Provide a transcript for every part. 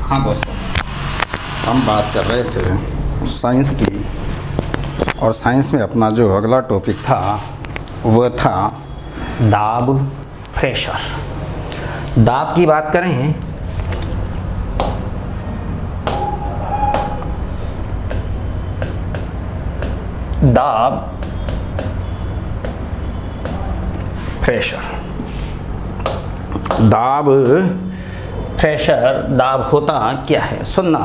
हाँ दोस्तों, हम बात कर रहे थे साइंस की, और साइंस में अपना जो अगला टॉपिक था वह था दाब, प्रेशर। दाब की बात करें दाब, प्रेशर। दाब, प्रेशर, दाब होता क्या है? सुनना,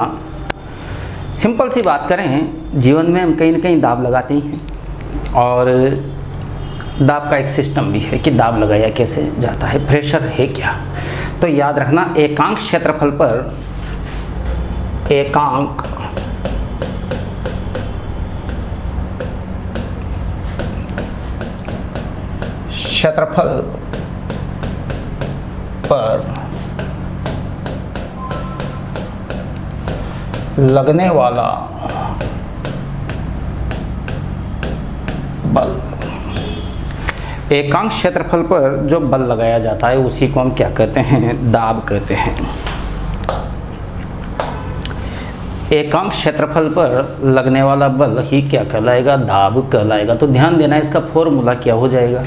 सिंपल सी बात करें, जीवन में हम कहीं ना कहीं दाब लगाते ही हैं, और दाब का एक सिस्टम भी है कि दाब लगाया कैसे जाता है। प्रेशर है क्या? तो याद रखना, एकांक क्षेत्रफल पर एकांक क्षेत्रफल पर लगने वाला बल, एकांक क्षेत्रफल पर जो बल लगाया जाता है उसी को हम क्या कहते हैं? दाब कहते हैं। एकांक क्षेत्रफल पर लगने वाला बल ही क्या कहलाएगा? दाब कहलाएगा। तो ध्यान देना, इसका फॉर्मूला क्या हो जाएगा?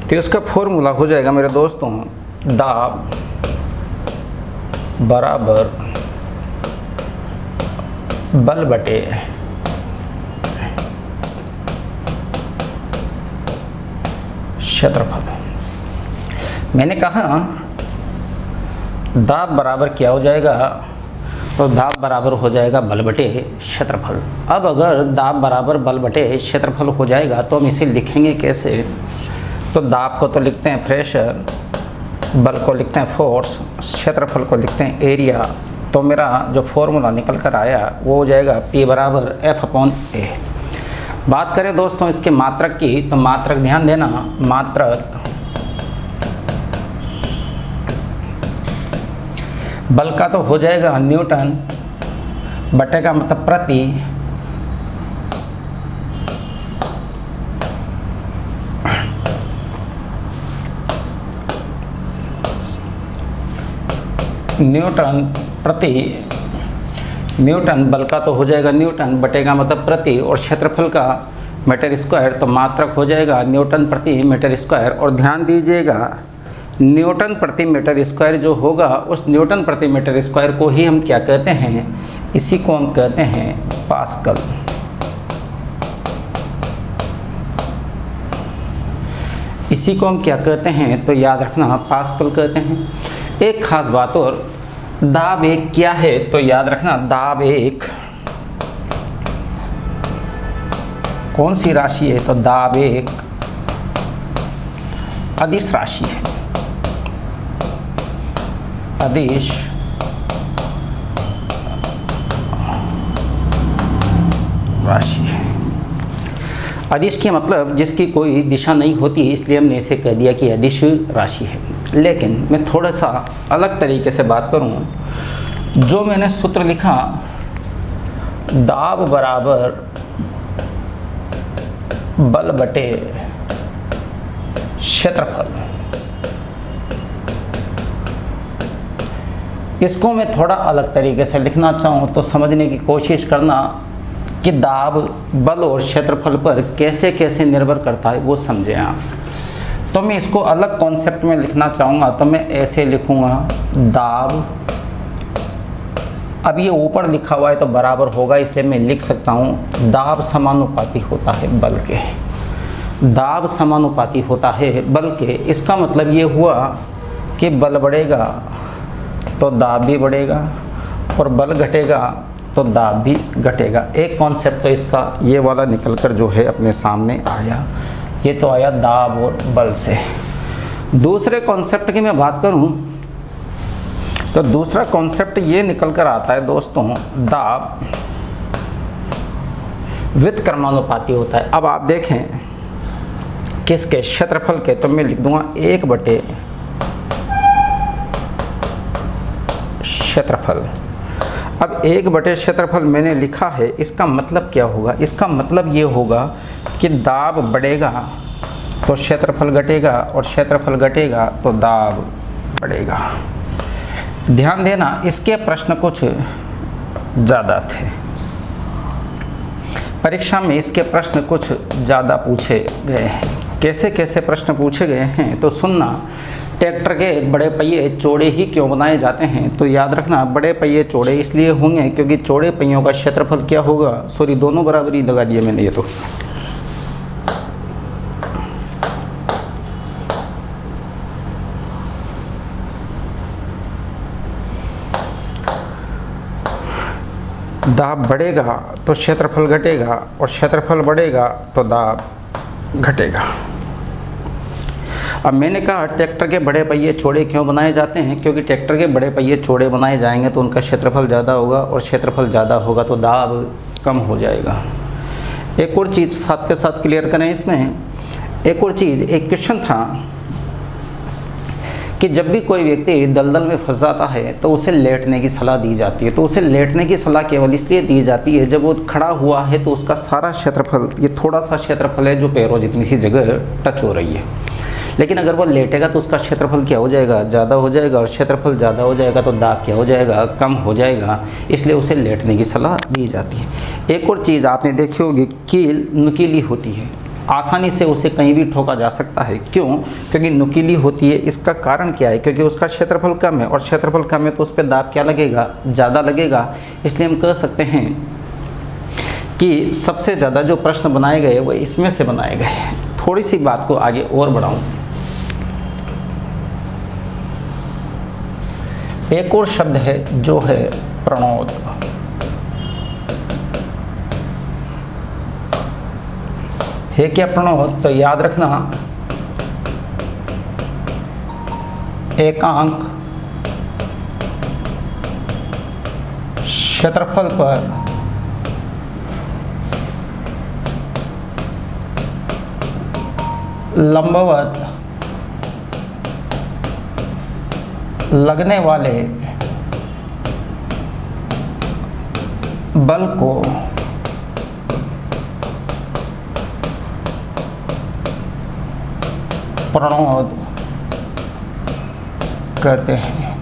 तो इसका फॉर्मूला हो जाएगा मेरे दोस्तों, दाब बराबर बल बटे क्षेत्रफल। मैंने कहा दाब बराबर क्या हो जाएगा? तो दाब बराबर हो जाएगा बल बटे क्षेत्रफल। अब अगर दाब बराबर बल बटे क्षेत्रफल हो जाएगा तो हम इसे लिखेंगे कैसे? तो दाब को तो लिखते हैं प्रेशर, बल को लिखते हैं फोर्स, क्षेत्रफल को लिखते हैं एरिया। तो मेरा जो फॉर्मूला निकल कर आया वो हो जाएगा P बराबर F/A। बात करें दोस्तों इसके मात्रक की, तो मात्रक ध्यान देना, मात्रक बल का तो हो जाएगा न्यूटन, बटे का मतलब प्रति, न्यूटन प्रति, न्यूटन बल का तो हो जाएगा न्यूटन, बटे का मतलब प्रति, और क्षेत्रफल का मीटर स्क्वायर, तो मात्रक हो जाएगा न्यूटन प्रति मीटर स्क्वायर। और ध्यान दीजिएगा, न्यूटन प्रति मीटर स्क्वायर जो होगा उस न्यूटन प्रति मीटर स्क्वायर को ही हम क्या कहते हैं? इसी को हम कहते हैं पास्कल। इसी को हम क्या कहते हैं? तो याद रखना, पास्कल कहते हैं। एक खास बात और, दाब एक क्या है? तो याद रखना, दाब एक कौन सी राशि है? तो दाब एक अदिश राशि है। अदिश राशि है। अदिश के मतलब जिसकी कोई दिशा नहीं होती, इसलिए हमने इसे कह दिया कि अदिश राशि है। लेकिन मैं थोड़ा सा अलग तरीके से बात करूं, जो मैंने सूत्र लिखा, दाब बराबर बल बटे क्षेत्रफल, इसको मैं थोड़ा अलग तरीके से लिखना चाहूँ तो समझने की कोशिश करना कि दाब बल और क्षेत्रफल पर कैसे कैसे निर्भर करता है वो समझें आप। तो मैं इसको अलग कॉन्सेप्ट में लिखना चाहूँगा तो मैं ऐसे लिखूँगा, दाब, अब ये ऊपर लिखा हुआ है तो बराबर होगा, इसलिए मैं लिख सकता हूँ दाब समानुपाती होता है बल के। दाब समानुपाती होता है बल के। इसका मतलब ये हुआ कि बल बढ़ेगा तो दाब भी बढ़ेगा, और बल घटेगा तो दाब भी घटेगा। एक कॉन्सेप्ट तो इसका ये वाला निकल कर जो है अपने सामने आया। ये तो आया दाब और बल से। दूसरे कॉन्सेप्ट की मैं बात करूं तो दूसरा कॉन्सेप्ट ये निकल कर आता है दोस्तों, दाब व्युत्क्रमानुपाती होता है। अब आप देखें किसके? क्षेत्रफल के। तो मैं लिख दूंगा 1 बटे क्षेत्रफल। अब 1 बटे क्षेत्रफल मैंने लिखा है, इसका मतलब क्या होगा? इसका मतलब ये होगा कि दाब बढ़ेगा तो क्षेत्रफल घटेगा, और क्षेत्रफल घटेगा तो दाब बढ़ेगा। ध्यान देना, इसके प्रश्न कुछ ज़्यादा थे, परीक्षा में इसके प्रश्न कुछ ज़्यादा पूछे गए हैं। कैसे कैसे प्रश्न पूछे गए हैं तो सुनना। ट्रैक्टर के बड़े पहिए चौड़े ही क्यों बनाए जाते हैं? तो याद रखना, बड़े पहिए चौड़े इसलिए होंगे क्योंकि चौड़े पहियों का क्षेत्रफल क्या होगा, सॉरी दोनों बराबर ही लगा दिए मैंने ये तो। दाब बढ़ेगा तो क्षेत्रफल घटेगा और क्षेत्रफल बढ़ेगा तो दाब घटेगा। अब मैंने कहा ट्रैक्टर के बड़े पहिए चौड़े क्यों बनाए जाते हैं? क्योंकि ट्रैक्टर के बड़े पहिए चौड़े बनाए जाएंगे तो उनका क्षेत्रफल ज़्यादा होगा और क्षेत्रफल ज़्यादा होगा तो दाब कम हो जाएगा। एक और चीज़ साथ के साथ क्लियर करें इसमें, एक और चीज़, एक क्वेश्चन था कि जब भी कोई व्यक्ति दलदल में फंस जाता है तो उसे लेटने की सलाह दी जाती है। तो उसे लेटने की सलाह केवल इसलिए दी जाती है जब वो खड़ा हुआ है तो उसका सारा क्षेत्रफल, ये थोड़ा सा क्षेत्रफल है जो पैरों जितनी सी जगह टच हो रही है, लेकिन अगर वो लेटेगा तो उसका क्षेत्रफल क्या हो जाएगा, ज़्यादा हो जाएगा, और क्षेत्रफल ज़्यादा हो जाएगा तो दाब क्या हो जाएगा, कम हो जाएगा, इसलिए उसे लेटने की सलाह दी जाती है। एक और चीज़ आपने देखी होगी, कील नुकीली होती है, आसानी से उसे कहीं भी ठोका जा सकता है। क्यों? क्योंकि नुकीली होती है। इसका कारण क्या है? क्योंकि उसका क्षेत्रफल कम है और क्षेत्रफल कम है तो उस पर दाब क्या लगेगा, ज़्यादा लगेगा। इसलिए हम कह सकते हैं कि सबसे ज़्यादा जो प्रश्न बनाए गए वो इसमें से बनाए गए। थोड़ी सी बात को आगे और बढ़ाऊं, एक और शब्द है जो है प्रणोद। है क्या प्रणोद? तो याद रखना, एकांक क्षेत्रफल पर लंबवत लगने वाले बल को प्रणोद कहते हैं।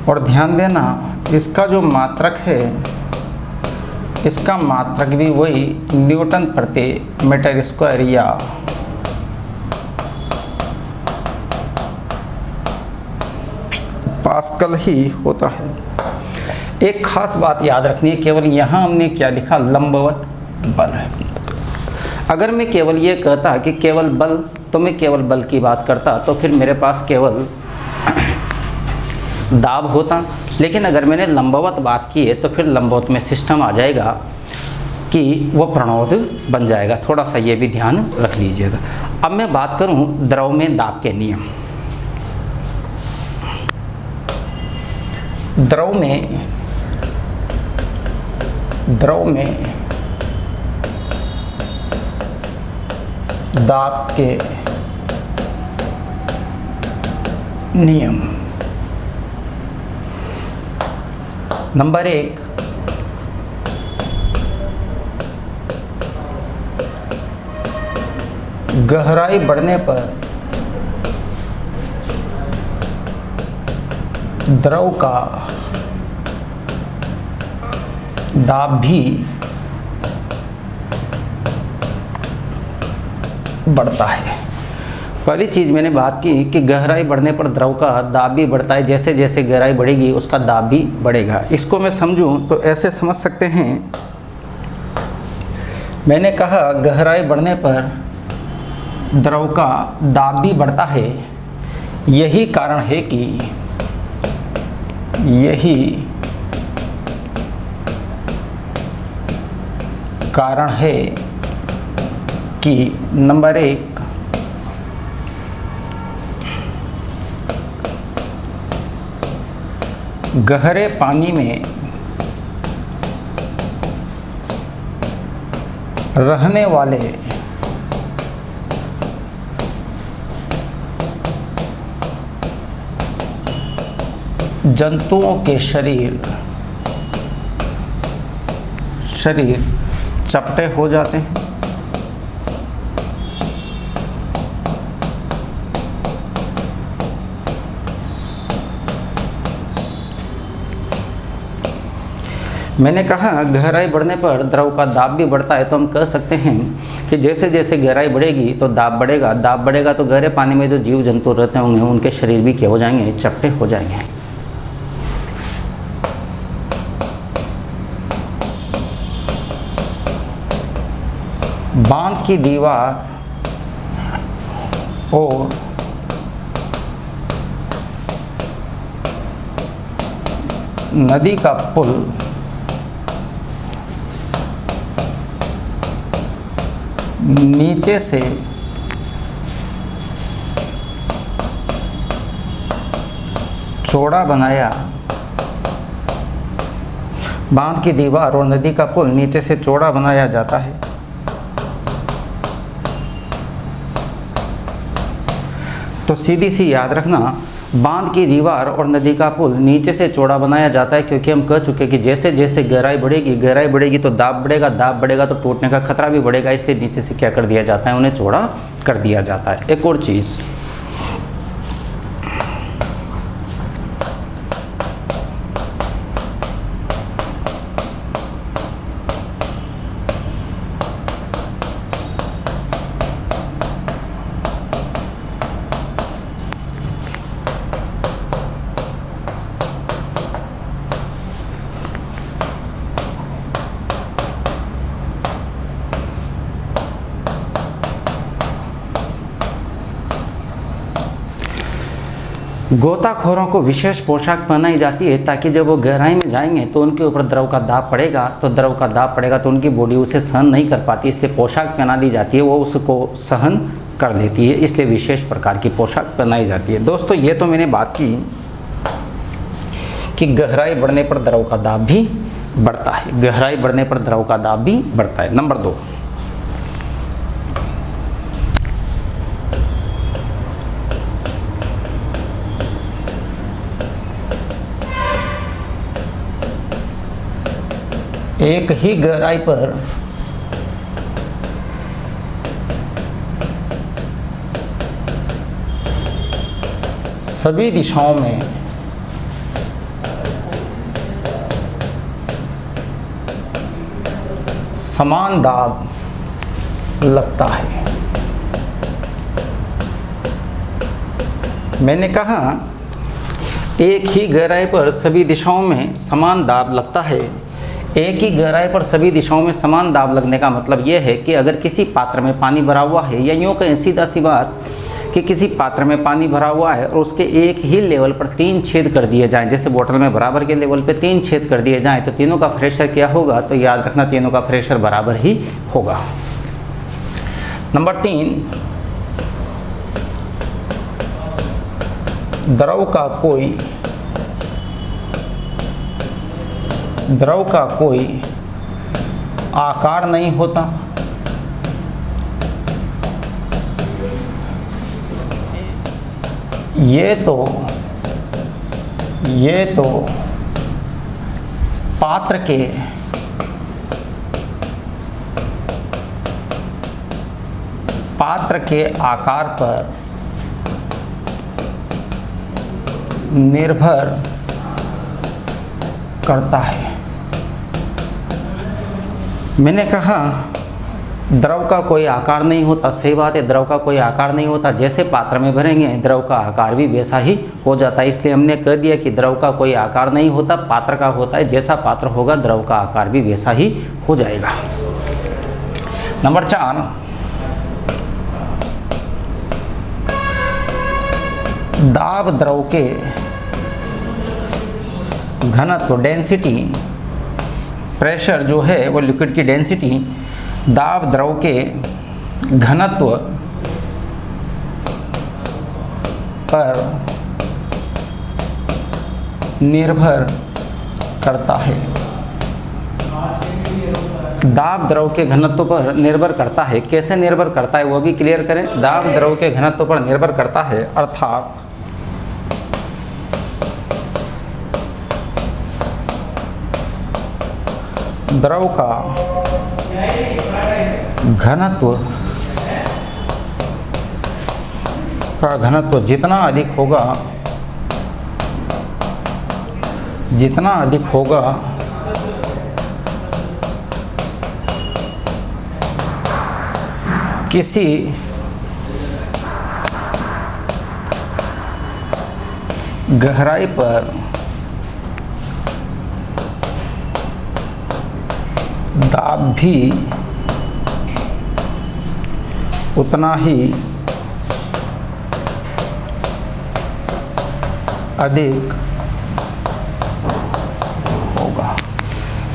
और ध्यान देना, इसका जो मात्रक है, इसका मात्रक भी वही न्यूटन प्रति मीटर स्क्वायर या पास्कल ही होता है। एक खास बात याद रखनी है, केवल यहाँ हमने क्या लिखा, लंबवत बल। अगर मैं केवल ये कहता कि केवल बल, तो मैं केवल बल की बात करता तो फिर मेरे पास केवल दाब होता। लेकिन अगर मैंने लंबवत बात की है तो फिर लंबवत में सिस्टम आ जाएगा कि वो प्रणोद बन जाएगा। थोड़ा सा ये भी ध्यान रख लीजिएगा। अब मैं बात करूं द्रव में दाब के नियम। द्रव में दाब के नियम। नंबर 1, गहराई बढ़ने पर द्रव का दाब भी बढ़ता है। पहली चीज़ मैंने बात की कि गहराई बढ़ने पर द्रव का दाब भी बढ़ता है। जैसे जैसे गहराई बढ़ेगी उसका दाब भी बढ़ेगा। इसको मैं समझूं तो ऐसे समझ सकते हैं, मैंने कहा गहराई बढ़ने पर द्रव का दाब भी बढ़ता है। यही कारण है कि नंबर 1, गहरे पानी में रहने वाले जंतुओं के शरीर चपटे हो जाते हैं। मैंने कहा गहराई बढ़ने पर द्रव का दाब भी बढ़ता है, तो हम कह सकते हैं कि जैसे जैसे गहराई बढ़ेगी तो दाब बढ़ेगा, दाब बढ़ेगा तो गहरे पानी में जो जीव जंतु रहते होंगे उनके शरीर भी क्या हो जाएंगे, चपटे हो जाएंगे। बांध की दीवार और नदी का पुल नीचे से चौड़ा बनाया, बांध की दीवार और नदी का पुल नीचे से चौड़ा बनाया जाता है। तो सीधी सी याद रखना, बांध की दीवार और नदी का पुल नीचे से चौड़ा बनाया जाता है, क्योंकि हम कह चुके कि जैसे जैसे गहराई बढ़ेगी तो दाब बढ़ेगा तो टूटने का खतरा भी बढ़ेगा, इसलिए नीचे से क्या कर दिया जाता है, उन्हें चौड़ा कर दिया जाता है। एक और चीज़, गोताखोरों को विशेष पोशाक पहनाई जाती है ताकि जब वो गहराई में जाएंगे तो उनके ऊपर द्रव का दाब पड़ेगा, तो उनकी बॉडी उसे सहन नहीं कर पाती, इसलिए पोशाक पहना दी जाती है, वो उसको सहन कर देती है, इसलिए विशेष प्रकार की पोशाक पहनाई जाती है। दोस्तों ये तो मैंने बात की कि गहराई बढ़ने पर द्रव का दाब भी बढ़ता है, गहराई बढ़ने पर द्रव का दाब भी बढ़ता है। नंबर 2, एक ही गहराई पर सभी दिशाओं में समान दाब लगता है। मैंने कहा एक ही गहराई पर सभी दिशाओं में समान दाब लगता है। एक ही गहराई पर सभी दिशाओं में समान दाब लगने का मतलब यह है कि अगर किसी पात्र में पानी भरा हुआ है, या यूँ कहें सीधा सी बात कि किसी पात्र में पानी भरा हुआ है और उसके एक ही लेवल पर 3 छेद कर दिए जाएं, जैसे बोतल में बराबर के लेवल पे 3 छेद कर दिए जाएं, तो तीनों का प्रेशर क्या होगा, तो याद रखना तीनों का प्रेशर बराबर ही होगा। नंबर 3, द्रव का कोई आकार नहीं होता, ये तो पात्र के आकार पर निर्भर करता है। मैंने कहा द्रव का कोई आकार नहीं होता, सही बात है, द्रव का कोई आकार नहीं होता, जैसे पात्र में भरेंगे द्रव का आकार भी वैसा ही हो जाता है, इसलिए हमने कह दिया कि द्रव का कोई आकार नहीं होता, पात्र का होता है, जैसा पात्र होगा द्रव का आकार भी वैसा ही हो जाएगा। नंबर 4, दाब द्रव के घनत्व डेंसिटी, प्रेशर जो है वो लिक्विड की डेंसिटी दाब द्रव के घनत्व पर निर्भर करता है। दाब द्रव के घनत्व पर निर्भर करता है, कैसे निर्भर करता है वो भी क्लियर करें। दाब द्रव के घनत्व पर निर्भर करता है अर्थात द्रव का घनत्व जितना अधिक होगा किसी गहराई पर दाब भी उतना ही अधिक होगा।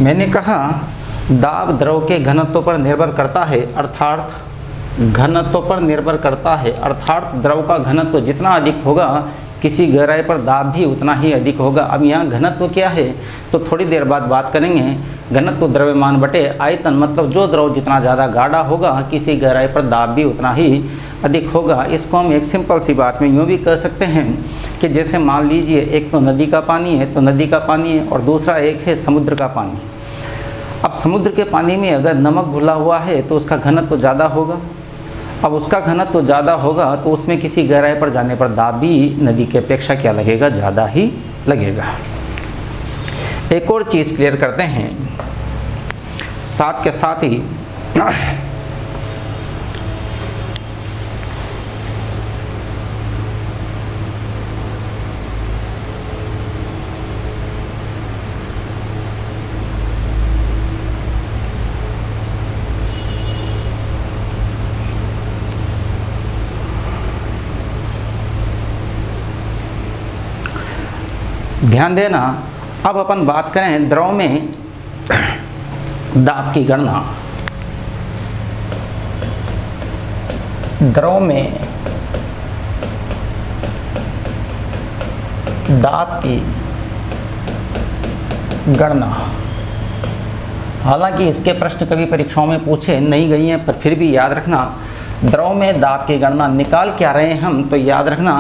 मैंने कहा दाब द्रव के घनत्व पर निर्भर करता है, अर्थात घनत्व पर निर्भर करता है, अर्थात द्रव का घनत्व जितना अधिक होगा किसी गहराई पर दाब भी उतना ही अधिक होगा। अब यहाँ घनत्व क्या है तो थोड़ी देर बाद बात करेंगे। घनत्व द्रव्यमान बटे आयतन, मतलब जो द्रव जितना ज़्यादा गाढ़ा होगा किसी गहराई पर दाब भी उतना ही अधिक होगा। इसको हम एक सिंपल सी बात में यूँ भी कह सकते हैं कि जैसे मान लीजिए एक तो नदी का पानी है, तो नदी का पानी है, और दूसरा एक है समुद्र का पानी। अब समुद्र के पानी में अगर नमक घुला हुआ है तो उसका घनत्व ज़्यादा होगा। अब उसका घनत्व ज़्यादा होगा तो उसमें किसी गहराई पर जाने पर दाब भी नदी की अपेक्षा क्या लगेगा, ज़्यादा ही लगेगा। एक और चीज़ क्लियर करते हैं साथ के साथ ही ध्यान देना। अब अपन बात करें द्रव में दाब की गणना। द्रव में दाब की गणना, हालांकि इसके प्रश्न कभी परीक्षाओं में पूछे नहीं गई हैं, पर फिर भी याद रखना द्रव में दाब की गणना निकाल क्या रहे हैं हम, तो याद रखना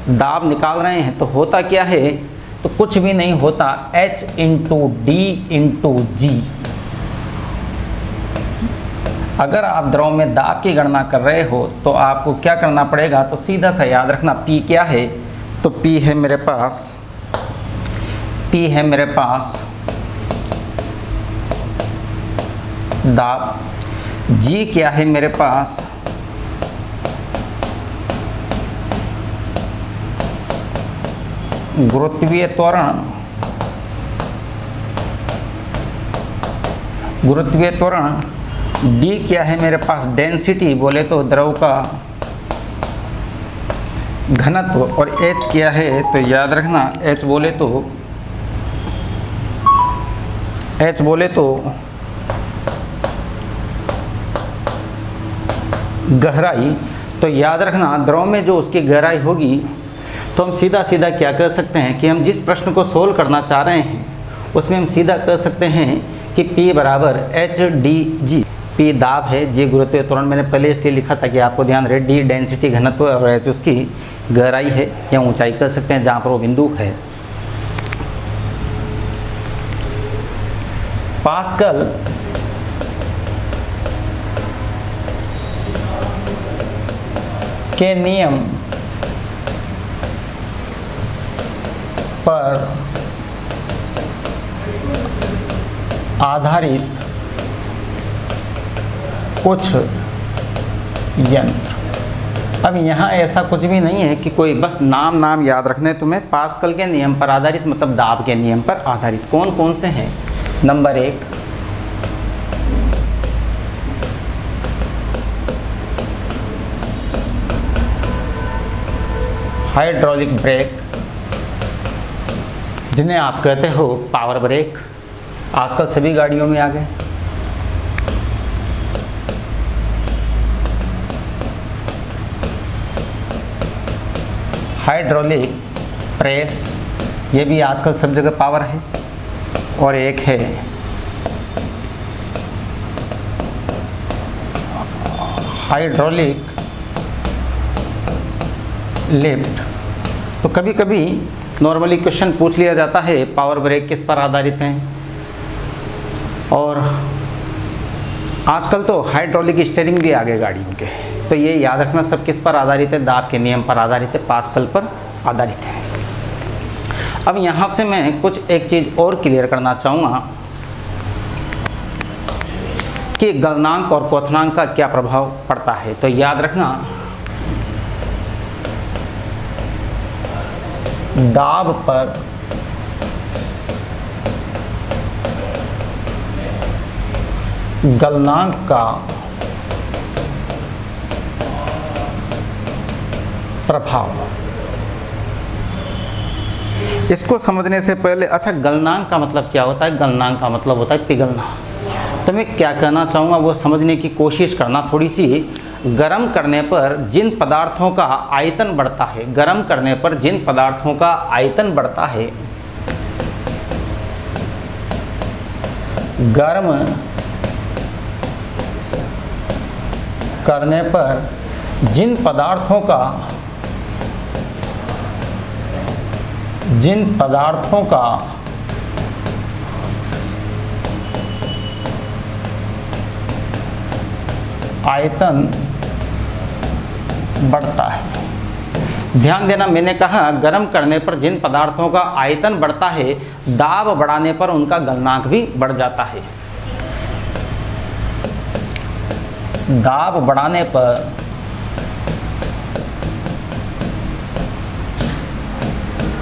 दाब निकाल रहे हैं तो होता क्या है, तो कुछ भी नहीं होता, H इंटू डी इंटू जी। अगर आप द्रव में दाब की गणना कर रहे हो तो आपको क्या करना पड़ेगा, तो सीधा सा याद रखना P क्या है, तो P है मेरे पास दाब, G क्या है मेरे पास गुरुत्वीय त्वरण, D क्या है मेरे पास डेंसिटी, बोले तो द्रव का घनत्व, और H क्या है, तो याद रखना H बोले तो गहराई। तो याद रखना द्रव में जो उसकी गहराई होगी तो हम सीधा सीधा क्या कर सकते हैं कि हम जिस प्रश्न को सोल्व करना चाह रहे हैं उसमें हम सीधा कर सकते हैं कि P बराबर HDG। P दाब है, G गुरुत्वीय त्वरण, मैंने पहले इसलिए लिखा था कि आपको ध्यान रहे, D डेंसिटी घनत्व और H उसकी गहराई है या ऊंचाई कर सकते हैं जहाँ पर वो बिंदु है। पास्कल के नियम पर आधारित कुछ यंत्र। अब यहाँ ऐसा कुछ भी नहीं है कि कोई बस नाम याद रखने तुम्हें। पास्कल के नियम पर आधारित मतलब दाब के नियम पर आधारित कौन कौन से हैं, नंबर 1 हाइड्रोलिक ब्रेक, जिन्हें आप कहते हो पावर ब्रेक, आजकल सभी गाड़ियों में आ गए। हाइड्रोलिक प्रेस, ये भी आजकल सब जगह पावर है। और एक है हाइड्रोलिक लिफ्ट। तो कभी कभी नॉर्मली क्वेश्चन पूछ लिया जाता है पावर ब्रेक किस पर आधारित हैं, और आजकल तो हाइड्रोलिक स्टीयरिंग भी आ गए गाड़ियों के। तो ये याद रखना सब किस पर आधारित है, दाब के नियम पर आधारित है, पास्कल पर आधारित है। अब यहाँ से मैं कुछ एक चीज़ और क्लियर करना चाहूँगा कि गलनांक और क्वथनांक का क्या प्रभाव पड़ता है। तो याद रखना, दाब पर गलनांक का प्रभाव। इसको समझने से पहले, अच्छा गलनांक का मतलब क्या होता है? गलनांक का मतलब होता है पिघलना। तो मैं क्या कहना चाहूँगा वो समझने की कोशिश करना थोड़ी सी। गर्म करने पर जिन पदार्थों का आयतन बढ़ता है, गर्म करने पर जिन पदार्थों का आयतन बढ़ता है, गर्म करने पर जिन पदार्थों का आयतन बढ़ता है। ध्यान देना, मैंने कहा गर्म करने पर जिन पदार्थों का आयतन बढ़ता है, दाब बढ़ाने पर उनका गलनांक भी बढ़ जाता है। दाब बढ़ाने पर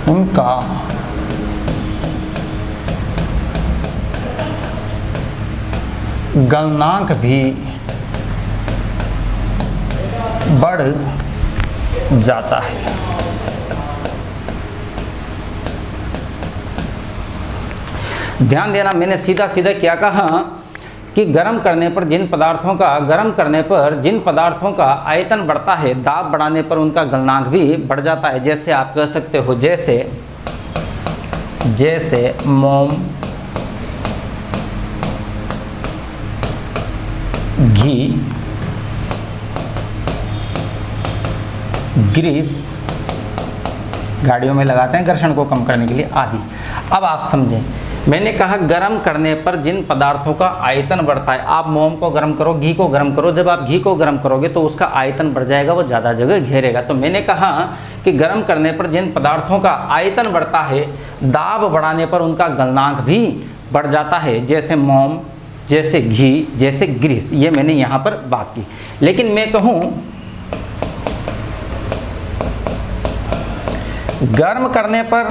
उनका गलनांक भी बढ़ जाता है। ध्यान देना, मैंने सीधा सीधा क्या कहा कि गर्म करने पर जिन पदार्थों का आयतन बढ़ता है, दाब बढ़ाने पर उनका गलनांक भी बढ़ जाता है। जैसे आप कह सकते हो, जैसे मोम, घी, ग्रीस, गाड़ियों में लगाते हैं घर्षण को कम करने के लिए आदि। अब आप समझें, मैंने कहा गर्म करने पर जिन पदार्थों का आयतन बढ़ता है, आप मोम को गर्म करो, घी को गर्म करो, जब आप घी को गर्म करोगे तो उसका आयतन बढ़ जाएगा, वो ज़्यादा जगह घेरेगा। तो मैंने कहा कि गर्म करने पर जिन पदार्थों का आयतन बढ़ता है, दाब बढ़ाने पर उनका गलनांक भी बढ़ जाता है। जैसे मोम, जैसे घी, जैसे ग्रीस, ये मैंने यहाँ पर बात की। लेकिन मैं कहूँ गर्म करने पर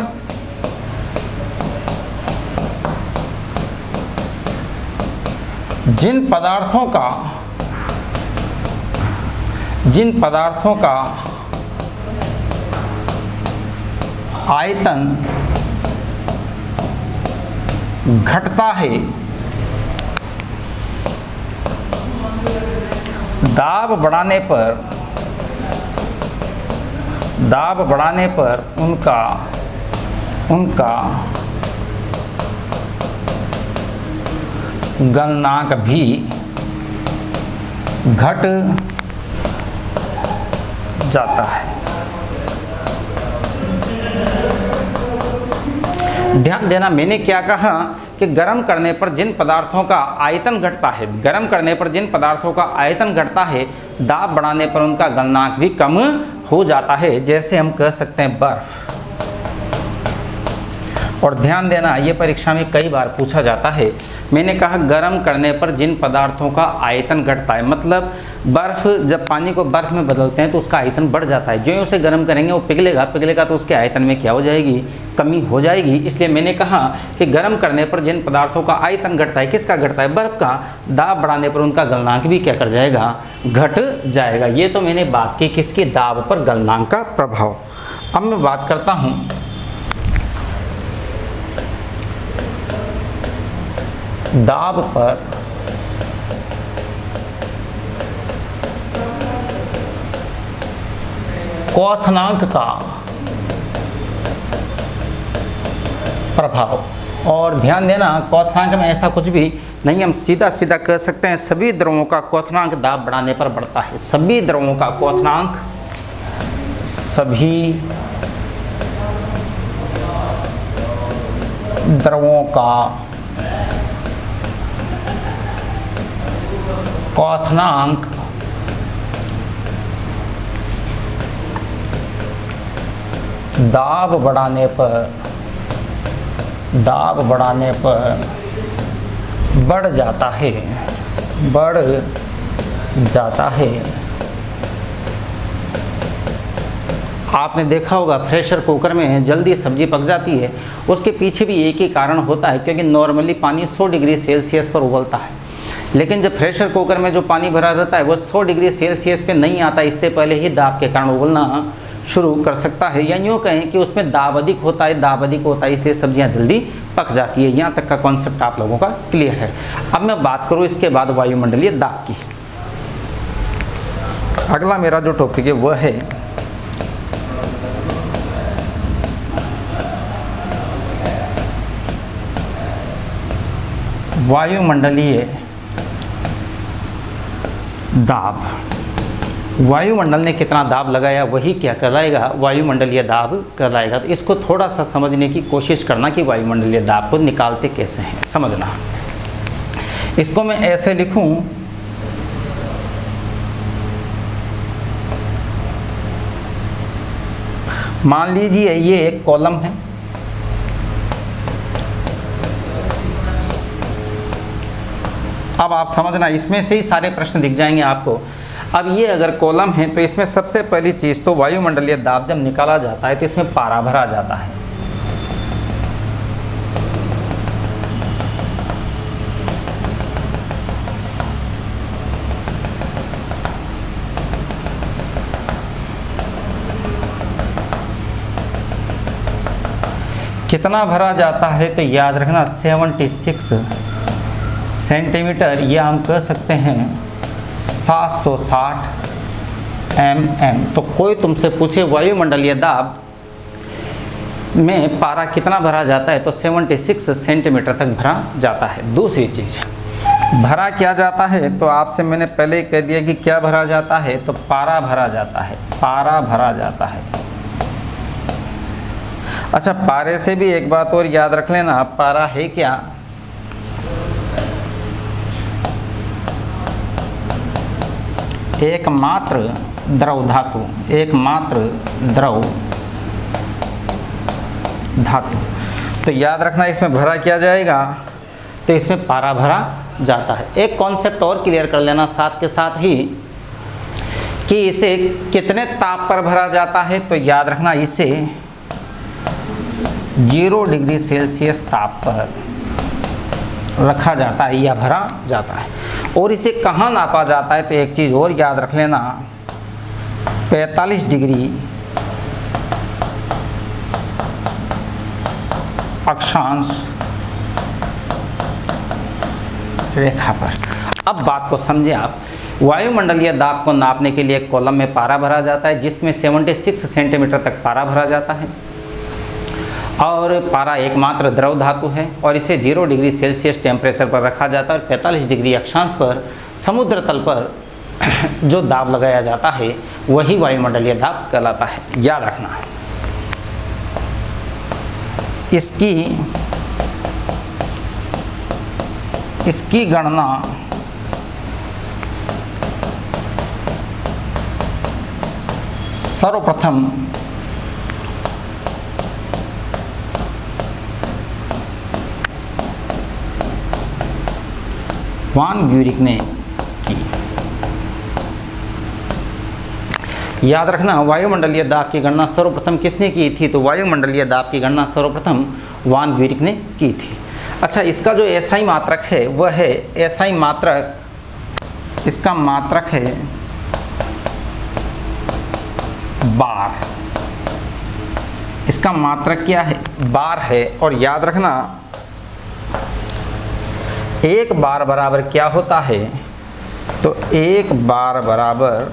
जिन पदार्थों का आयतन घटता है, दाब बढ़ाने पर उनका गलनांक भी घट जाता है। ध्यान देना, मैंने क्या कहा कि गर्म करने पर जिन पदार्थों का आयतन घटता है, दाब बढ़ाने पर उनका गलनांक भी कम हो जाता है। जैसे हम कह सकते हैं बर्फ। और ध्यान देना, ये परीक्षा में कई बार पूछा जाता है। मैंने कहा गर्म करने पर जिन पदार्थों का आयतन घटता है, मतलब बर्फ़, जब पानी को बर्फ़ में बदलते हैं तो उसका आयतन बढ़ जाता है। जो ही उसे गर्म करेंगे वो पिघलेगा तो उसके आयतन में क्या हो जाएगी? कमी हो जाएगी। इसलिए मैंने कहा कि गर्म करने पर जिन पदार्थों का आयतन घटता है, किसका घटता है? बर्फ़ का। दाब बढ़ाने पर उनका गलनांक भी क्या कर जाएगा? घट जाएगा। ये तो मैंने बात की किसकी? दाब पर गलनांक का प्रभाव। अब मैं बात करता हूँ दाब पर क्वथनांक का प्रभाव। और ध्यान देना, क्वथनांक में ऐसा कुछ भी नहीं, हम सीधा सीधा कह सकते हैं सभी द्रवों का क्वथनांक दाब बढ़ाने पर बढ़ता है। सभी द्रवों का क्वथनांक, सभी द्रवों का क्वथनांक दाब बढ़ाने पर बढ़ जाता है। बढ़ जाता है। आपने देखा होगा प्रेशर कुकर में जल्दी सब्जी पक जाती है, उसके पीछे भी एक ही कारण होता है, क्योंकि नॉर्मली पानी 100 डिग्री सेल्सियस पर उबलता है, लेकिन जब प्रेशर कुकर में जो पानी भरा रहता है वो 100 डिग्री सेल्सियस पे नहीं आता, इससे पहले ही दाब के कारण उबलना शुरू कर सकता है, या यूँ कहें कि उसमें दाब अधिक होता है, इसलिए सब्जियां जल्दी पक जाती है। यहाँ तक का कॉन्सेप्ट आप लोगों का क्लियर है। अब मैं बात करूँ इसके बाद वायुमंडलीय दाब की। अगला मेरा जो टॉपिक है वह है वायुमंडलीय दाब। वायुमंडल ने कितना दाब लगाया वही क्या कहलाएगा, वायुमंडलीय दाब कहलाएगा। तो इसको थोड़ा सा समझने की कोशिश करना कि वायुमंडलीय दाब को निकालते कैसे हैं, समझना। इसको मैं ऐसे लिखूं, मान लीजिए ये एक कॉलम है, अब आप समझना, इसमें से ही सारे प्रश्न दिख जाएंगे आपको। अब ये अगर कॉलम है तो इसमें सबसे पहली चीज़ तो वायुमंडलीय दाब जब निकाला जाता है तो इसमें पारा भरा जाता है। कितना भरा जाता है तो याद रखना 76 सेंटीमीटर, या हम कह सकते हैं 760 mm। तो कोई तुमसे पूछे वायुमंडलीय दाब में पारा कितना भरा जाता है तो 76 सेंटीमीटर तक भरा जाता है। दूसरी चीज़, भरा क्या जाता है तो आपसे मैंने पहले ही कह दिया कि क्या भरा जाता है तो पारा भरा जाता है, पारा भरा जाता है। अच्छा, पारे से भी एक बात और याद रख लेना, पारा है क्या, एकमात्र द्रव धातु, एकमात्र द्रव धातु। तो याद रखना इसमें भरा किया जाएगा तो इसमें पारा भरा जाता है। एक कॉन्सेप्ट और क्लियर कर लेना साथ के साथ ही कि इसे कितने ताप पर भरा जाता है तो याद रखना इसे 0 डिग्री सेल्सियस ताप पर रखा जाता है या भरा जाता है। और इसे कहाँ नापा जाता है तो एक चीज़ और याद रख लेना, 45 डिग्री अक्षांश रेखा पर। अब बात को समझे आप, वायुमंडलीय दाब को नापने के लिए कॉलम में पारा भरा जाता है जिसमें 76 सेंटीमीटर तक पारा भरा जाता है, और पारा एकमात्र द्रव धातु है और इसे 0 डिग्री सेल्सियस टेम्परेचर पर रखा जाता है और 45 डिग्री अक्षांश पर समुद्र तल पर जो दाब लगाया जाता है वही वायुमंडलीय दाब कहलाता है। याद रखना इसकी गणना सर्वप्रथम वान ग्यूरिक ने की। याद रखना, वायुमंडलीय दाब की गणना सर्वप्रथम किसने की थी तो वायुमंडलीय दाब की गणना सर्वप्रथम वान ग्यूरिक ने की थी। अच्छा, इसका जो एसआई मात्रक है वह है एसआई मात्रक, इसका मात्रक है बार। इसका मात्रक क्या है, बार है। और याद रखना एक बार बराबर क्या होता है तो एक बार बराबर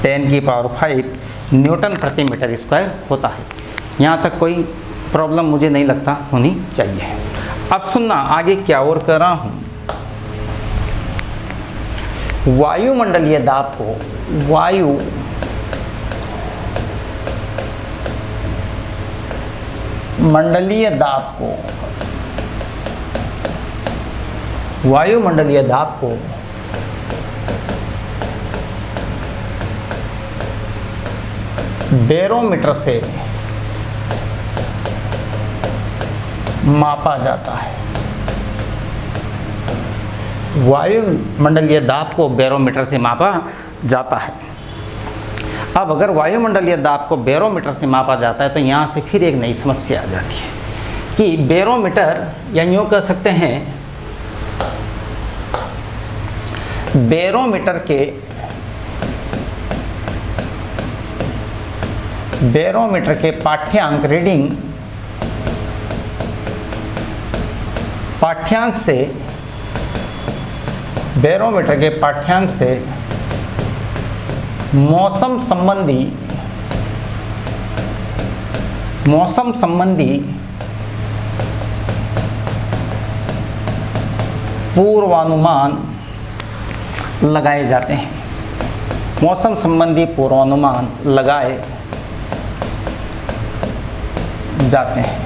10⁵ न्यूटन प्रति मीटर स्क्वायर होता है। यहाँ तक कोई प्रॉब्लम मुझे नहीं लगता होनी चाहिए। अब सुनना आगे क्या और कर रहा हूँ। वायुमंडलीय दाब को वायुमंडलीय दाब को बैरोमीटर से मापा जाता है। वायुमंडलीय दाब को बैरोमीटर से मापा जाता है। अब अगर वायुमंडलीय दाब को बैरोमीटर से मापा जाता है तो यहाँ से फिर एक नई समस्या आ जाती है कि बैरोमीटर, या यूँ कह सकते हैं बैरोमीटर के पाठ्यांक रीडिंग बैरोमीटर के पाठ्यांक से मौसम संबंधी पूर्वानुमान लगाए जाते हैं। मौसम संबंधी पूर्वानुमान लगाए जाते हैं।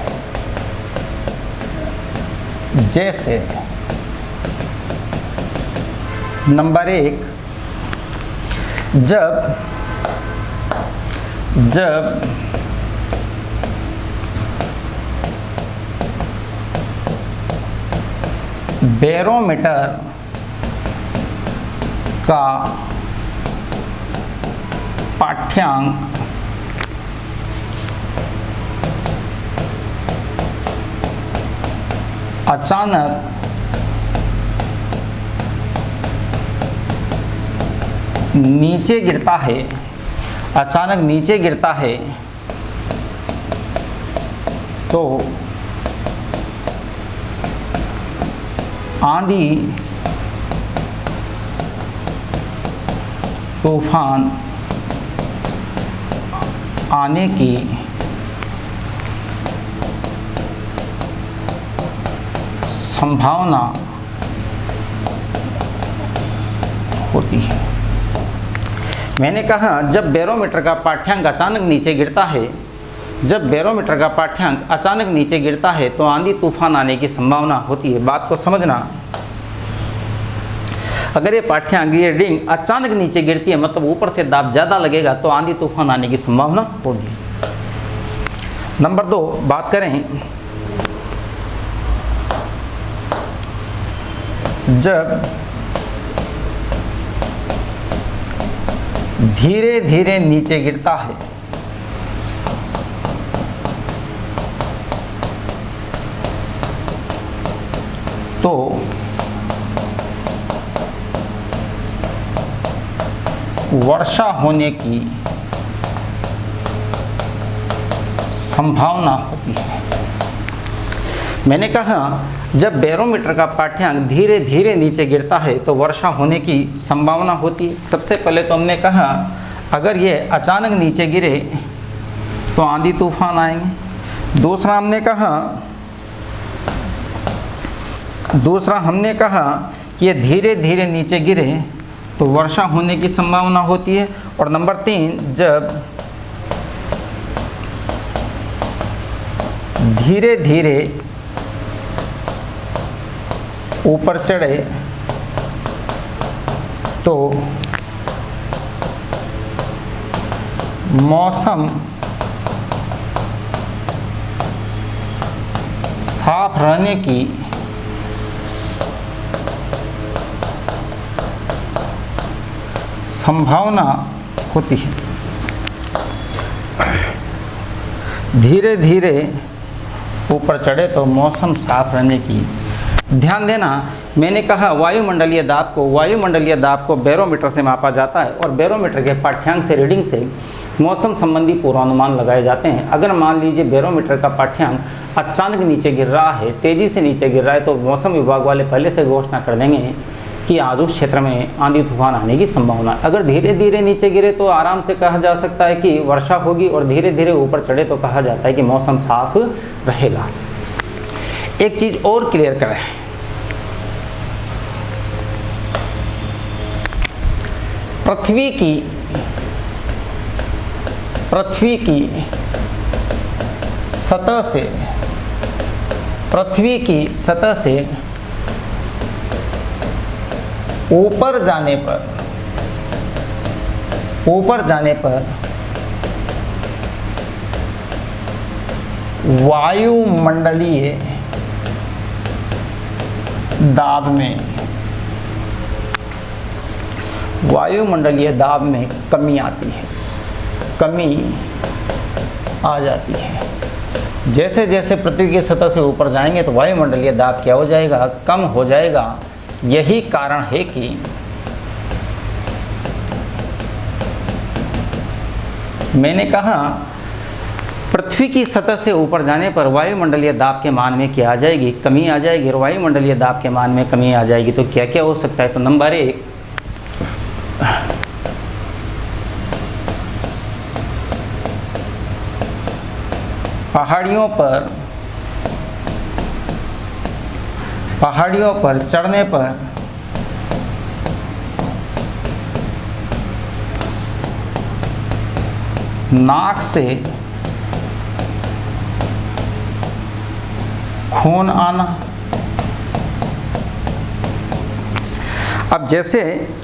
जैसे नंबर 1, जब बैरोमीटर का पाठ्यांक अचानक नीचे गिरता है तो आंधी तूफान आने की संभावना होती है। मैंने कहा जब बैरोमीटर का पाठ्यांक अचानक नीचे गिरता है तो आंधी तूफान आने की संभावना होती है। बात को समझना, अगर ये पाठ्यांक, ये रीडिंग अचानक नीचे गिरती है मतलब ऊपर से दाब ज़्यादा लगेगा तो आंधी तूफान आने की संभावना होगी। नंबर 2 बात करें, जब धीरे धीरे नीचे गिरता है तो वर्षा होने की संभावना होती है। मैंने कहा जब बैरोमीटर का पाठ्यांक धीरे धीरे नीचे गिरता है तो वर्षा होने की संभावना होती है। सबसे पहले तो हमने कहा अगर ये अचानक नीचे गिरे तो आंधी तूफान आएंगे। दूसरा हमने कहा कि ये धीरे धीरे नीचे गिरे तो वर्षा होने की संभावना होती है। और नंबर 3, जब धीरे धीरे ऊपर चढ़े तो मौसम साफ रहने की संभावना होती है। धीरे धीरे ऊपर चढ़े तो मौसम साफ रहने की। ध्यान देना, मैंने कहा वायुमंडलीय दाब को बैरोमीटर से मापा जाता है और बैरोमीटर के पाठ्यांक से, रीडिंग से मौसम संबंधी पूर्वानुमान लगाए जाते हैं। अगर मान लीजिए बैरोमीटर का पाठ्यांक अचानक नीचे गिर रहा है, तेज़ी से नीचे गिर रहा है, तो मौसम विभाग वाले पहले से घोषणा कर देंगे कि आज उस क्षेत्र में आंधी तूफान आने की संभावना है। अगर धीरे धीरे नीचे गिरे तो आराम से कहा जा सकता है कि वर्षा होगी, और धीरे धीरे ऊपर चढ़े तो कहा जाता है कि मौसम साफ रहेगा। एक चीज़ और क्लियर करें, पृथ्वी की सतह से ऊपर जाने पर वायुमंडलीय दाब में, वायुमंडलीय दाब में कमी आती है, कमी आ जाती है। जैसे जैसे पृथ्वी की सतह से ऊपर जाएंगे तो वायुमंडलीय दाब क्या हो जाएगा, कम हो जाएगा। यही कारण है कि मैंने कहा पृथ्वी की सतह से ऊपर जाने पर वायुमंडलीय दाब के मान में क्या आ जाएगी, कमी आ जाएगी। और वायुमंडलीय दाब के मान में कमी आ जाएगी तो क्या क्या हो सकता है। तो नंबर 1, पहाड़ियों पर चढ़ने पर नाक से खून आना। अब जैसे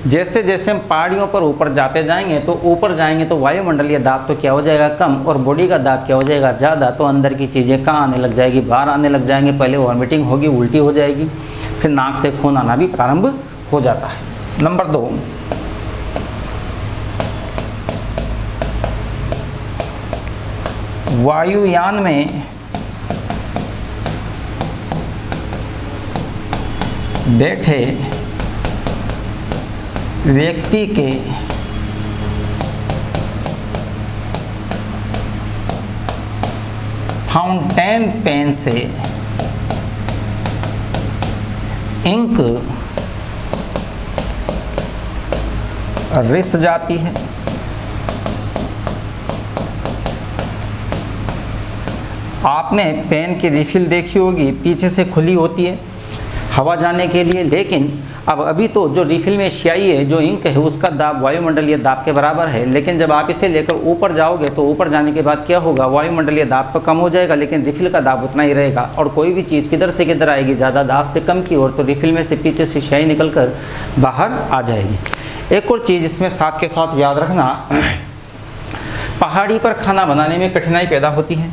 जैसे हम पहाड़ियों पर ऊपर जाते जाएंगे तो वायुमंडलीय दाब तो क्या हो जाएगा, कम, और बॉडी का दाब क्या हो जाएगा, ज़्यादा। तो अंदर की चीज़ें कहाँ आने लग जाएगी, बाहर आने लग जाएंगे। पहले वॉमिटिंग होगी, उल्टी हो जाएगी, फिर नाक से खून आना भी प्रारंभ हो जाता है। नंबर 2, वायुयान में बैठे व्यक्ति के फाउंटेन पेन से इंक रिस जाती है। आपने पेन की रिफिल देखी होगी, पीछे से खुली होती है हवा जाने के लिए, लेकिन अभी तो जो रिफिल में स्याही है, जो इंक है, उसका दाब वायुमंडलीय दाब के बराबर है। लेकिन जब आप इसे लेकर ऊपर जाओगे तो ऊपर जाने के बाद क्या होगा, वायुमंडलीय दाब तो कम हो जाएगा लेकिन रिफिल का दाब उतना ही रहेगा। और कोई भी चीज़ किधर से किधर आएगी, ज़्यादा दाब से कम की ओर, तो रिफिल में से पीछे से स्याही निकल कर बाहर आ जाएगी। एक और चीज़ इसमें साथ के साथ याद रखना, पहाड़ी पर खाना बनाने में कठिनाई पैदा होती है।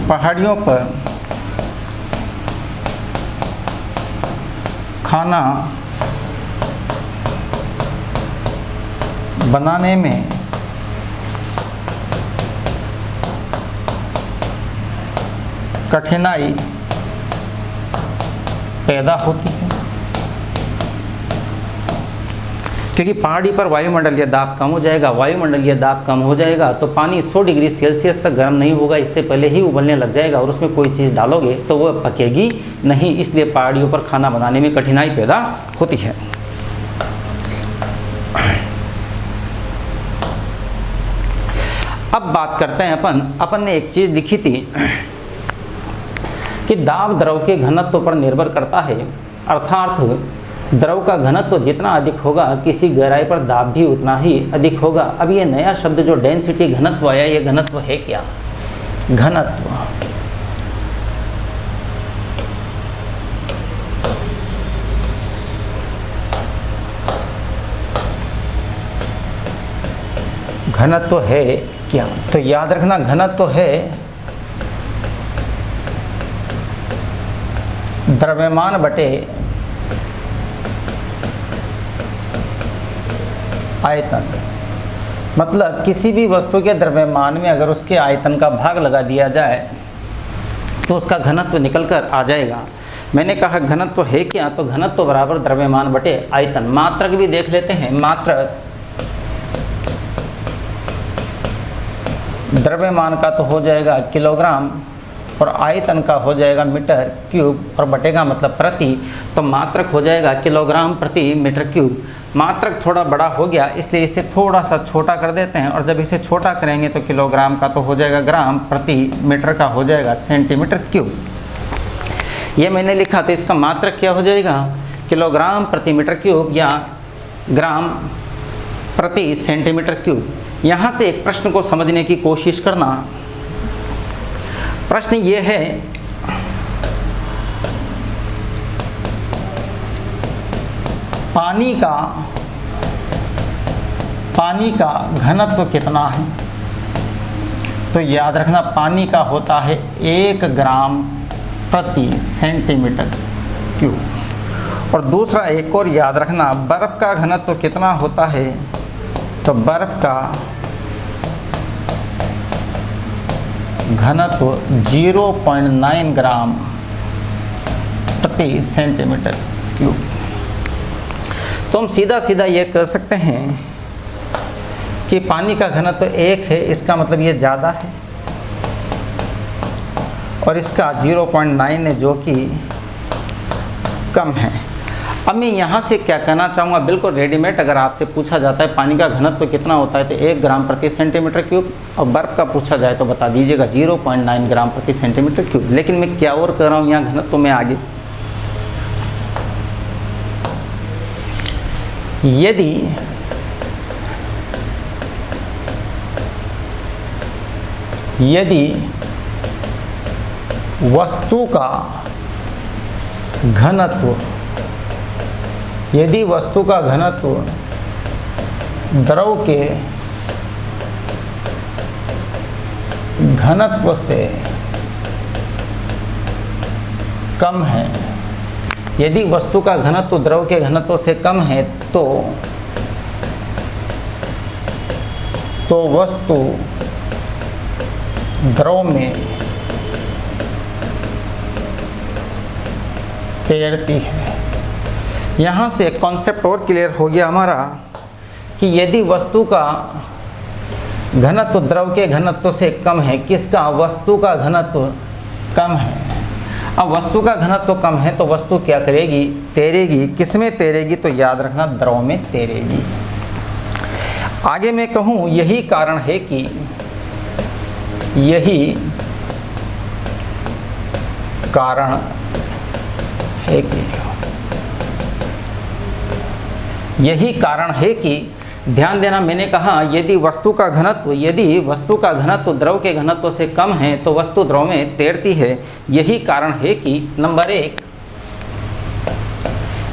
पहाड़ियों पर खाना बनाने में कठिनाई पैदा होती है, क्योंकि पहाड़ी पर वायुमंडलीय दाब कम हो जाएगा। वायुमंडलीय दाब कम हो जाएगा तो पानी 100 डिग्री सेल्सियस तक गर्म नहीं होगा, इससे पहले ही उबलने लग जाएगा और उसमें कोई चीज़ डालोगे तो वह पकेगी नहीं, इसलिए पहाड़ियों पर खाना बनाने में कठिनाई पैदा होती है। अब बात करते हैं अपन ने एक चीज़ लिखी थी कि दाब द्रव के घनत्व पर निर्भर करता है, अर्थात द्रव का घनत्व जितना अधिक होगा किसी गहराई पर दाब भी उतना ही अधिक होगा। अब ये नया शब्द जो डेंसिटी घनत्व आया, ये घनत्व है क्या, घनत्व। घनत्व है क्या, तो याद रखना घनत्व है द्रव्यमान बटे आयतन। मतलब किसी भी वस्तु के द्रव्यमान में अगर उसके आयतन का भाग लगा दिया जाए तो उसका घनत्व निकल कर आ जाएगा। मैंने कहा घनत्व है क्या, तो घनत्व बराबर द्रव्यमान बटे आयतन। मात्रक भी देख लेते हैं, मात्रक द्रव्यमान का तो हो जाएगा किलोग्राम और आयतन का हो जाएगा मीटर क्यूब, और बटे का मतलब प्रति, तो मात्रक हो जाएगा किलोग्राम प्रति मीटर क्यूब। मात्रक थोड़ा बड़ा हो गया इसलिए इसे थोड़ा सा छोटा कर देते हैं, और जब इसे छोटा करेंगे तो किलोग्राम का तो हो जाएगा ग्राम, प्रति मीटर का हो जाएगा सेंटीमीटर क्यूब। ये मैंने लिखा तो इसका मात्रक क्या हो जाएगा, किलोग्राम प्रति मीटर क्यूब या ग्राम प्रति सेंटीमीटर क्यूब। यहाँ से एक प्रश्न को समझने की कोशिश करना। प्रश्न ये है, पानी का घनत्व कितना है। तो याद रखना पानी का होता है 1 ग्राम प्रति सेंटीमीटर क्यूब। और दूसरा एक और याद रखना, बर्फ़ का घनत्व कितना होता है, तो बर्फ़ का घनत्व 0.9 ग्राम प्रति सेंटीमीटर क्यूब। तो हम सीधा सीधा ये कह सकते हैं कि पानी का घनत्व 1 है, इसका मतलब ये ज़्यादा है, और इसका 0.9 है जो कि कम है। अब मैं यहाँ से क्या कहना चाहूँगा, बिल्कुल रेडीमेड अगर आपसे पूछा जाता है पानी का घनत्व कितना होता है तो 1 ग्राम प्रति सेंटीमीटर क्यूब, और बर्फ़ का पूछा जाए तो बता दीजिएगा 0.9 ग्राम प्रति सेंटीमीटर क्यूब। लेकिन मैं क्या और कह रहा हूँ यहाँ घनत्व में आगे, यदि वस्तु का घनत्व द्रव के घनत्व से कम है, यदि वस्तु का घनत्व द्रव के घनत्व से कम है तो वस्तु द्रव में तैरती है। यहाँ से एक कॉन्सेप्ट और क्लियर हो गया हमारा कि यदि वस्तु का घनत्व द्रव के घनत्व से कम है, किसका, वस्तु का घनत्व कम है। अब वस्तु का घनत्व कम है तो वस्तु क्या करेगी, तैरेगी। किस में तैरेगी, तो याद रखना द्रव में तैरेगी। आगे मैं कहूँ यही कारण है कि ध्यान देना, मैंने कहा यदि वस्तु का घनत्व द्रव के घनत्व से कम है तो वस्तु द्रव में तैरती है। यही कारण है कि नंबर एक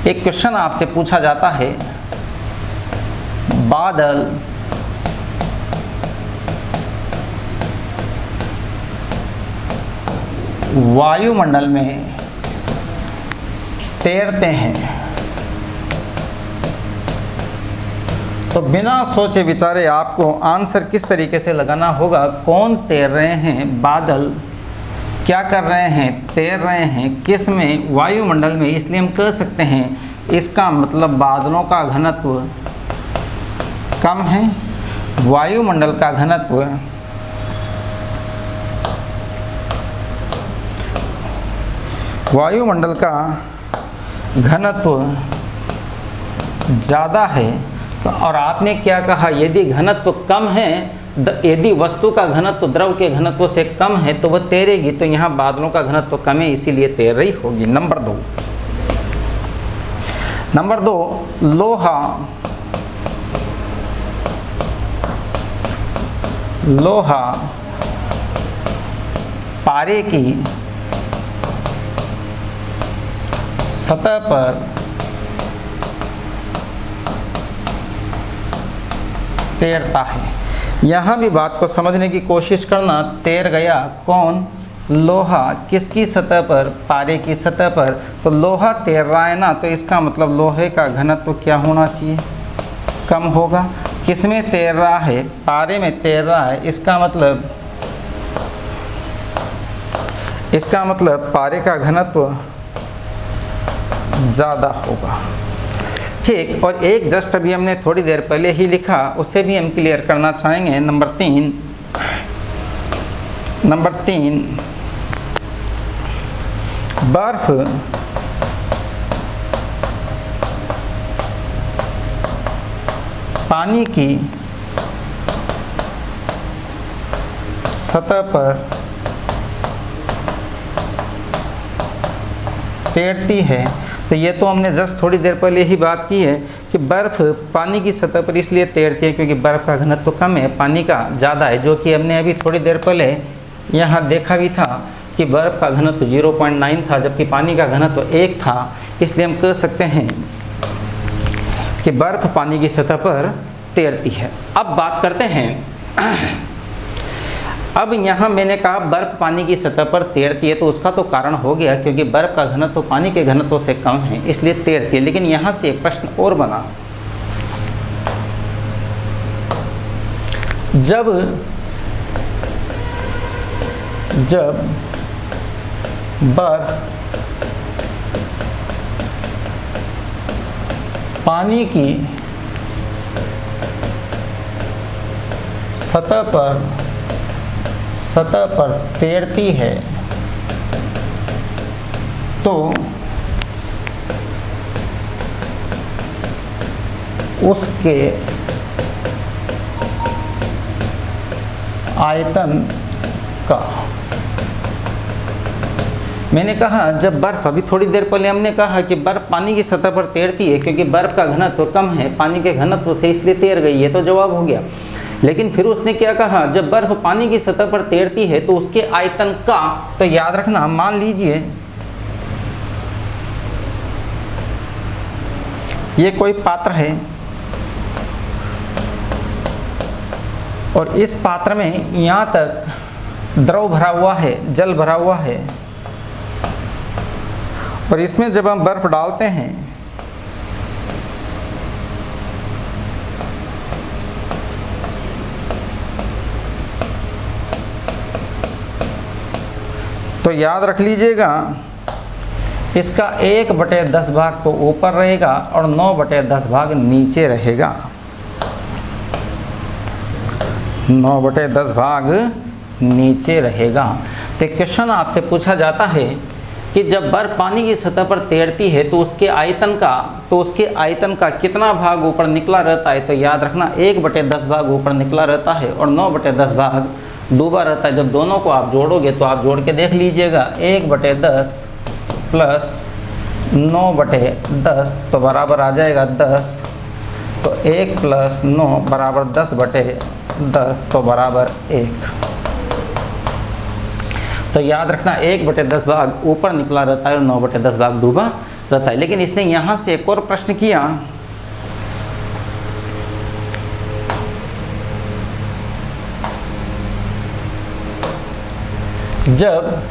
क्वेश्चन आपसे पूछा जाता है, बादल वायुमंडल में तैरते हैं, तो बिना सोचे विचारे आपको आंसर किस तरीके से लगाना होगा। कौन तैर रहे हैं, बादल क्या कर रहे हैं, तैर रहे हैं, किस में, वायुमंडल में। इसलिए हम कह सकते हैं इसका मतलब बादलों का घनत्व कम है, वायुमंडल का घनत्व ज़्यादा है। तो और आपने क्या कहा, यदि घनत्व कम है, यदि वस्तु का घनत्व द्रव के घनत्व से कम है तो वह तैरेगी, तो यहाँ बादलों का घनत्व कम है इसीलिए तैर रही होगी। नंबर दो, लोहा पारे की सतह पर तैरता है। यहाँ भी बात को समझने की कोशिश करना। तैर गया कौन, लोहा, किसकी सतह पर, पारे की सतह पर। तो लोहा तैर रहा है ना, तो इसका मतलब लोहे का घनत्व क्या होना चाहिए, कम होगा। किस में तैर रहा है, पारे में तैर रहा है, इसका मतलब पारे का घनत्व ज़्यादा होगा। ठीक, और एक जस्ट अभी हमने थोड़ी देर पहले ही लिखा, उसे भी हम क्लियर करना चाहेंगे। नंबर तीन, बर्फ पानी की सतह पर तैरती है। तो ये तो हमने जस्ट थोड़ी देर पहले ही बात की है कि बर्फ़ पानी की सतह पर इसलिए तैरती है क्योंकि बर्फ़ का घनत्व कम है, पानी का ज़्यादा है, जो कि हमने अभी थोड़ी देर पहले यहाँ देखा भी था कि बर्फ़ का घनत्व 0.9 था जबकि पानी का घनत्व 1 था। इसलिए हम कह सकते हैं कि बर्फ़ पानी की सतह पर तैरती है। अब बात करते हैं अब यहाँ मैंने कहा बर्फ पानी की सतह पर तैरती है, तो उसका तो कारण हो गया क्योंकि बर्फ का घनत्व तो पानी के घनत्व से कम है इसलिए तैरती है। लेकिन यहाँ से एक प्रश्न और बना, जब बर्फ पानी की सतह पर तैरती है तो उसके आयतन का, मैंने कहा जब बर्फ, अभी थोड़ी देर पहले हमने कहा कि बर्फ पानी की सतह पर तैरती है क्योंकि बर्फ का घनत्व कम है पानी के घनत्व से, इसलिए तैर गई है, तो जवाब हो गया। लेकिन फिर उसने क्या कहा, जब बर्फ पानी की सतह पर तैरती है तो उसके आयतन का, तो याद रखना, मान लीजिए ये कोई पात्र है और इस पात्र में यहाँ तक द्रव भरा हुआ है, जल भरा हुआ है, और इसमें जब हम बर्फ डालते हैं तो याद रख लीजिएगा इसका 1/10 भाग तो ऊपर रहेगा और 9/10 भाग नीचे रहेगा। 9/10 भाग नीचे रहेगा। तो क्वेश्चन आपसे पूछा जाता है कि जब बर्फ पानी की सतह पर तैरती है तो उसके आयतन का कितना भाग ऊपर निकला रहता है। तो याद रखना 1/10 भाग ऊपर निकला रहता है और 9/10 भाग डूबा रहता है। जब दोनों को आप जोड़ोगे तो आप जोड़ के देख लीजिएगा, 1/10 प्लस 9/10 तो बराबर आ जाएगा 10, तो 1 + 9 बराबर 10/10 तो बराबर 1। तो याद रखना 1/10 भाग ऊपर निकला रहता है और 9/10 भाग डूबा रहता है। लेकिन इसने यहाँ से एक और प्रश्न किया, जब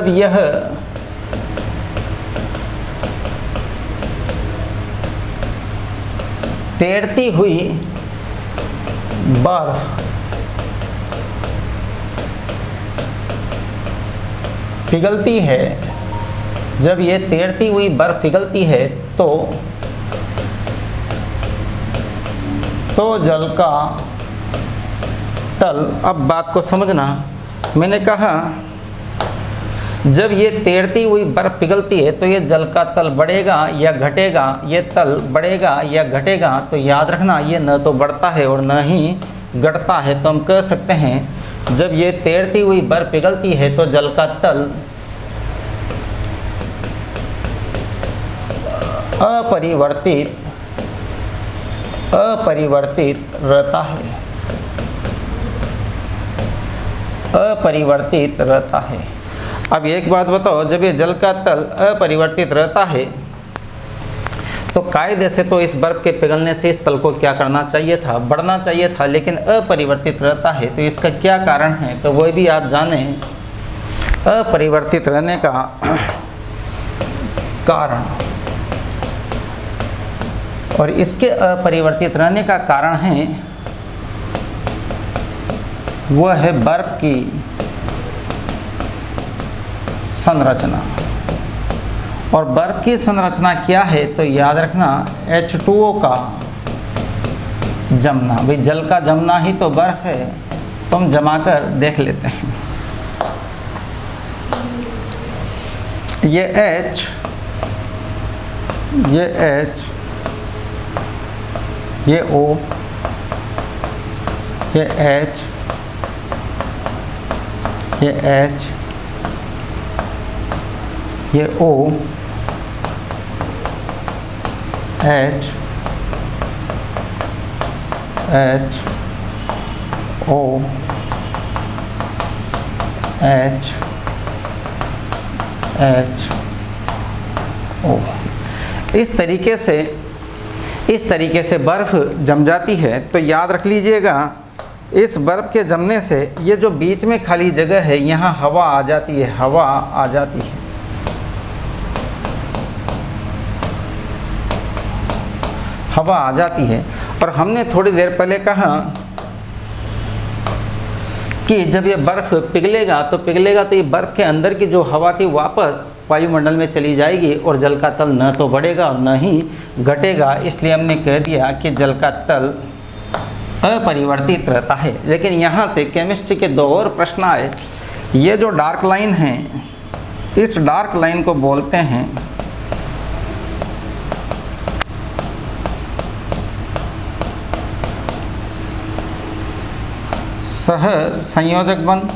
यह तैरती हुई बर्फ पिघलती है, जब यह तैरती हुई बर्फ पिघलती है तो जल का तल, अब बात को समझना, मैंने कहा जब ये तैरती हुई बर्फ पिघलती है तो ये जल का तल बढ़ेगा या घटेगा, ये तल बढ़ेगा या घटेगा। तो याद रखना ये न तो बढ़ता है और न ही घटता है। तो हम कह सकते हैं जब ये तैरती हुई बर्फ पिघलती है तो जल का तल अपरिवर्तित रहता है, अपरिवर्तित रहता है। अब एक बात बताओ, जब ये जल का तल अपरिवर्तित रहता है तो कायदे से तो इस बर्फ के पिघलने से इस तल को क्या करना चाहिए था, बढ़ना चाहिए था, लेकिन अपरिवर्तित रहता है। तो इसका क्या कारण है, तो वह भी आप जानें। अपरिवर्तित रहने का कारण, और इसके अपरिवर्तित रहने का कारण है वह है बर्फ की संरचना। और बर्फ की संरचना क्या है, तो याद रखना H2O का जमना। भाई जल का जमना ही तो बर्फ है, तो हम जमा कर देख लेते हैं। ये H, ये H, ये O, ये H, ये H, ये O, H, H, O, H, H, O। इस तरीके से इस तरीके से बर्फ़ जम जाती है, तो याद रख लीजिएगा इस बर्फ़ के जमने से ये जो बीच में खाली जगह है यहाँ हवा आ जाती है, हवा आ जाती है। हवा आ जाती है। और हमने थोड़ी देर पहले कहा कि जब ये बर्फ़ पिघलेगा तो ये बर्फ़ के अंदर की जो हवा थी वापस वायुमंडल में चली जाएगी और जल का तल न तो बढ़ेगा और न ही घटेगा। इसलिए हमने कह दिया कि जल का तल अपरिवर्तित रहता है। लेकिन यहाँ से केमिस्ट्री के 2 और प्रश्न आए। ये जो डार्क लाइन है, इस डार्क लाइन को बोलते हैं सह संयोजक बंध।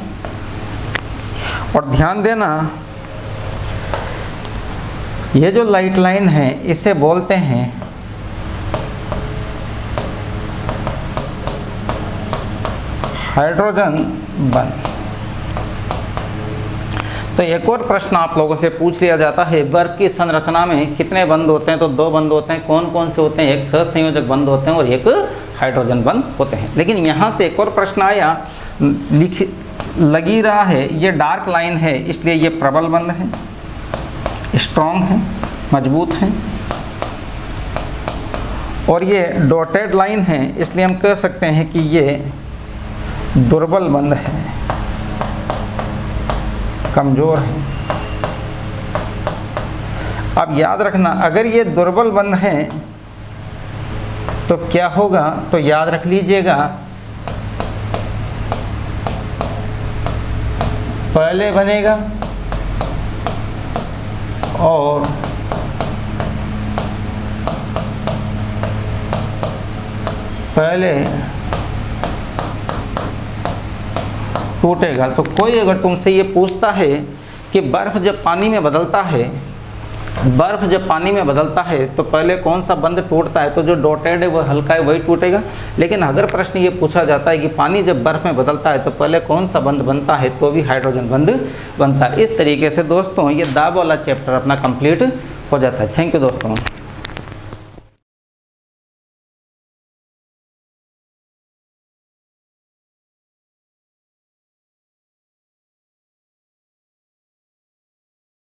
और ध्यान देना ये जो लाइट लाइन है इसे बोलते हैं हाइड्रोजन बंध। तो एक और प्रश्न आप लोगों से पूछ लिया जाता है, बर्फ की संरचना में कितने बंध होते हैं? तो 2 बंध होते हैं। कौन कौन से होते हैं? एक सहसंयोजक बंध होते हैं और एक हाइड्रोजन बंध होते हैं। लेकिन यहाँ से एक और प्रश्न आया, लगी रहा है ये डार्क लाइन है, इसलिए ये प्रबल बंध है, स्ट्रॉन्ग है, मजबूत है। और ये डॉटेड लाइन है, इसलिए हम कह सकते हैं कि ये दुर्बल बंध है, कमज़ोर है। अब याद रखना, अगर ये दुर्बल बंध है तो क्या होगा? तो याद रख लीजिएगा, पहले बनेगा और पहले टूटेगा। तो कोई अगर तुमसे ये पूछता है कि बर्फ़ जब पानी में बदलता है, तो पहले कौन सा बंध टूटता है? तो जो डॉटेड है वह हल्का है, वही टूटेगा। लेकिन अगर प्रश्न ये पूछा जाता है कि पानी जब बर्फ़ में बदलता है तो पहले कौन सा बंध बनता है, तो भी हाइड्रोजन बंध बनता है। इस तरीके से दोस्तों ये दाब वाला चैप्टर अपना कंप्लीट हो जाता है। थैंक यू दोस्तों।